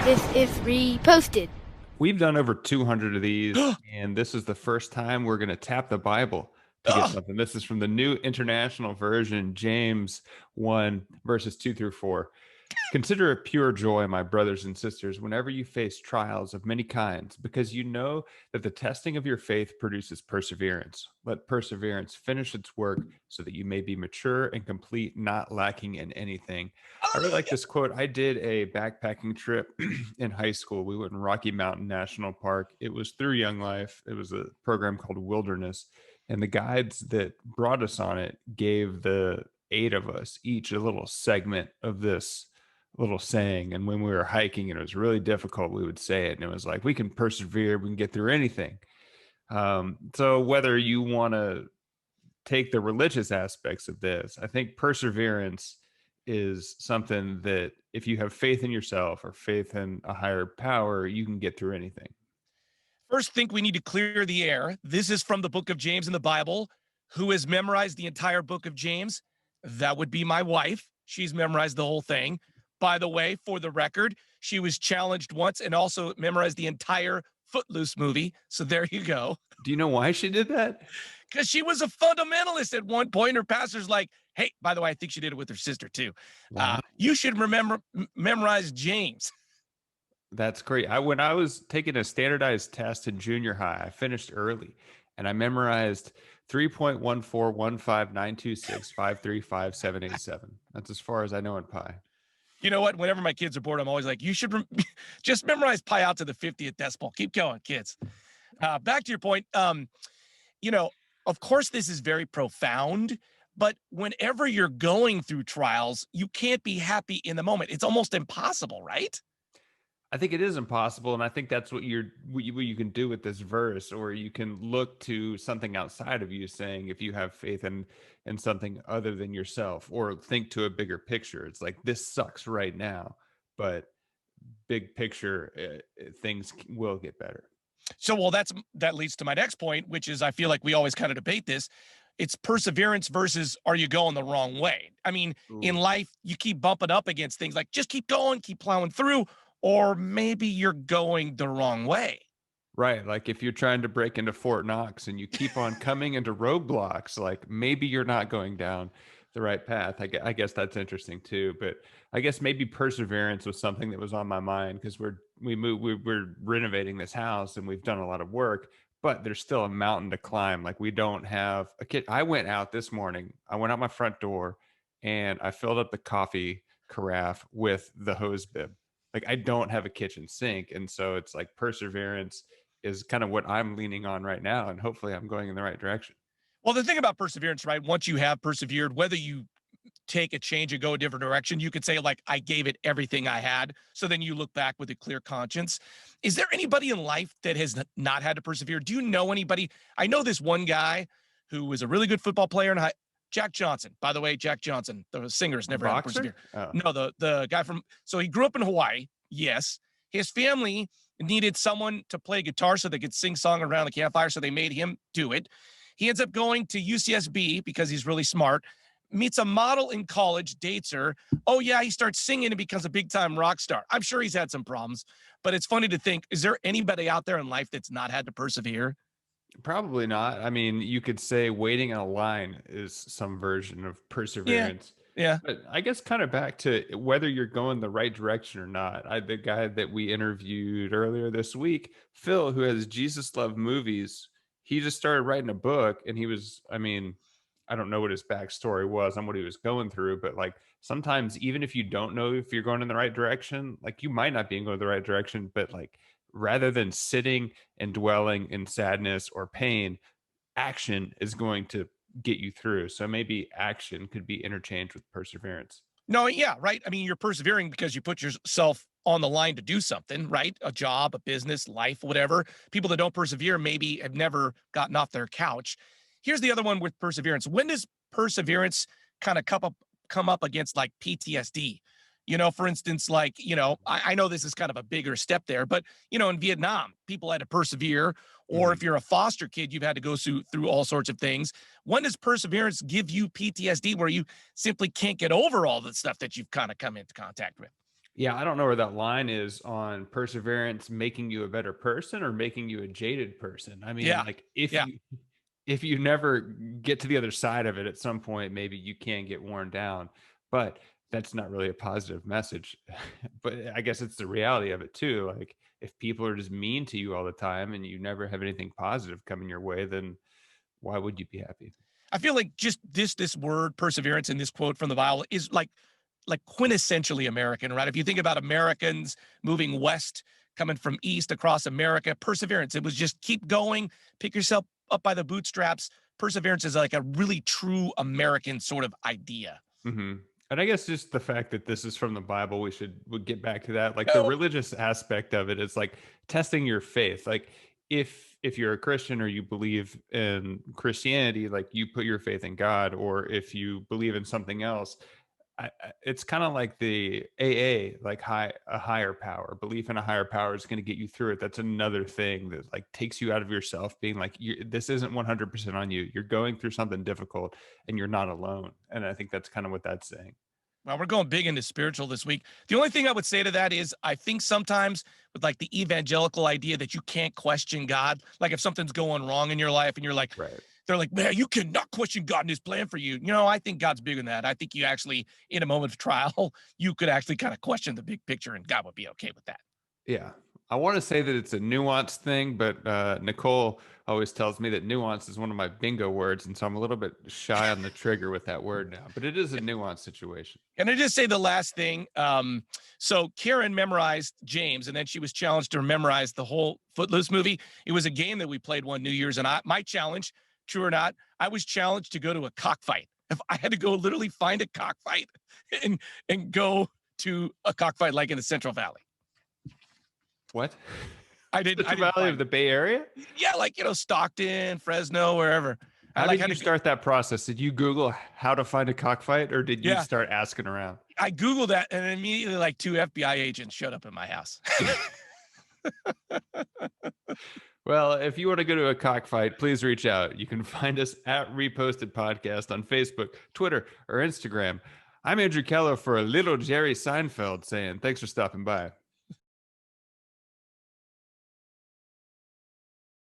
This is reposted. We've done over 200 of these, and this is the first time we're going to tap the Bible to get Ugh. something. This is from the New International Version, James 1, verses 2 through 4. Consider it pure joy, my brothers and sisters, whenever you face trials of many kinds, because you know that the testing of your faith produces perseverance. Let perseverance finish its work so that you may be mature and complete, not lacking in anything. I really like Hallelujah. this quote. I did a backpacking trip in high school. We went in Rocky Mountain National Park. It was through Young Life. It was a program called Wilderness. And the guides that brought us on it gave the eight of us each a little segment of this little saying. And when we were hiking and it was really difficult, we would say it. And it was like, we can persevere, we can get through anything. So whether you want to take the religious aspects of this, I think perseverance is something that if you have faith in yourself or faith in a higher power, you can get through anything. First, think we need to clear the air. This is from the book of James in the Bible. Who has memorized the entire book of James? That would be my wife. She's memorized the whole thing. By the way, for the record, she was challenged once and also memorized the entire Footloose movie. So there you go. Do you know why she did that? Because she was a fundamentalist at one point. Her pastor's like, hey, by the way, I think she did it with her sister too. Wow. You should memorize James. That's great. When I was taking a standardized test in junior high, I finished early and I memorized 3.1415926535787. That's as far as I know in pi. You know what? Whenever my kids are bored, I'm always like, you should just memorize pi out to the 50th decimal. Keep going, kids. Back to your point. Of course, this is very profound, but whenever you're going through trials, you can't be happy in the moment. It's almost impossible, right? I think it is impossible, and I think that's what you can do with this verse, or you can look to something outside of you, saying if you have faith in something other than yourself, or think to a bigger picture. It's like this sucks right now, but big picture, things will get better. So, well, that leads to my next point, which is I feel like we always kind of debate this. It's perseverance versus are you going the wrong way? I mean, in Ooh. life, you keep bumping up against things like just keep going, keep plowing through, or maybe you're going the wrong way. Right. Like if you're trying to break into Fort Knox and you keep on coming into roadblocks, like maybe you're not going down the right path. I guess that's interesting too. But I guess maybe perseverance was something that was on my mind because we're renovating this house and we've done a lot of work, but there's still a mountain to climb. Like we don't have a kid. I went out this morning. I went out my front door and I filled up the coffee carafe with the hose bib. Like I don't have a kitchen sink, and so it's like perseverance is kind of what I'm leaning on right now. And hopefully I'm going in the right direction. Well, the thing about perseverance, right? Once you have persevered, whether you take a change and go a different direction, you could say, like, I gave it everything I had. So then you look back with a clear conscience. Is there anybody in life that has not had to persevere? Do you know anybody? I know this one guy who was a really good football player in high. Jack Johnson, by the way, Jack Johnson, the singer's A never had to persevere. boxer? Oh, No, the guy from, so he grew up in Hawaii. Yes. His family needed someone to play guitar so they could sing song around the campfire. So they made him do it. He ends up going to UCSB because he's really smart, meets a model in college, dates her. Oh, yeah, he starts singing and becomes a big time rock star. I'm sure he's had some problems, but it's funny to think, is there anybody out there in life that's not had to persevere? probably not. I mean, you could say waiting in a line is some version of Yeah. perseverance. Yeah. But I guess kind of back to whether you're going the right direction or not. The guy that we interviewed earlier this week, Phil, who has Jesus Love Movies, he just started writing a book and he was, I mean, I don't know what his backstory was and what he was going through, but like sometimes even if you don't know if you're going in the right direction, like you might not be going the right direction, but like rather than sitting and dwelling in sadness or pain, action is going to get you through. So maybe action could be interchanged with perseverance. No, yeah, right. I mean, you're persevering because you put yourself on the line to do something, right? A job, a business, life, whatever. People that don't persevere maybe have never gotten off their couch. Here's the other one with perseverance. When does perseverance kind of come up against like PTSD? For instance, like, I know this is kind of a bigger step there, but, in Vietnam, people had to persevere. Or Mhm. if you're a foster kid, you've had to go through all sorts of things. When does perseverance give you PTSD where you simply can't get over all the stuff that you've kind of come into contact with? Yeah, I don't know where that line is on perseverance making you a better person or making you a jaded person. I mean, Yeah. like if Yeah. you never get to the other side of it at some point, maybe you can get worn down, but that's not really a positive message. But I guess it's the reality of it too. Like if people are just mean to you all the time and you never have anything positive coming your way, then why would you be happy? I feel like just this word perseverance in this quote from the Bible is like quintessentially American, right? If you think about Americans moving west, coming from east across America, perseverance. It was just keep going, pick yourself up by the bootstraps. Perseverance is like a really true American sort of idea. Hmm. And I guess just the fact that this is from the Bible, would get back to that. Like the No. religious aspect of it is like testing your faith. Like if you're a Christian or you believe in Christianity, like you put your faith in God, or if you believe in something else, it's kind of like the AA, like a higher power. Belief in a higher power is going to get you through it. That's another thing that like takes you out of yourself, being like, this isn't 100% on you. You're going through something difficult, and you're not alone. And I think that's kind of what that's saying. Well, we're going big into spiritual this week. The only thing I would say to that is I think sometimes with like the evangelical idea that you can't question God, like if something's going wrong in your life and you're like, Right. they're like, man, you cannot question God and his plan for you. You know, I think God's bigger than that. I think you actually, in a moment of trial, you could actually kind of question the big picture and God would be okay with that. Yeah. I want to say that it's a nuanced thing, but Nicole always tells me that nuance is one of my bingo words. And so I'm a little bit shy on the trigger with that word now, but it is a nuanced situation. Can I just say the last thing? So Karen memorized James, and then she was challenged to memorize the whole Footloose movie. It was a game that we played one New Year's, and my challenge, true or not, I was challenged to go to a cockfight. If I had to go literally find a cockfight and go to a cockfight like in the Central Valley. What? I didn't. The Valley of the Bay Area? Yeah, like Stockton, Fresno, wherever. How did you start that process? Did you Google how to find a cockfight, or did you Yeah. start asking around? I Googled that, and immediately like 2 FBI agents showed up in my house. Well, if you want to go to a cockfight, please reach out. You can find us at Reposted Podcast on Facebook, Twitter, or Instagram. I'm Andrew Keller for a little Jerry Seinfeld saying thanks for stopping by.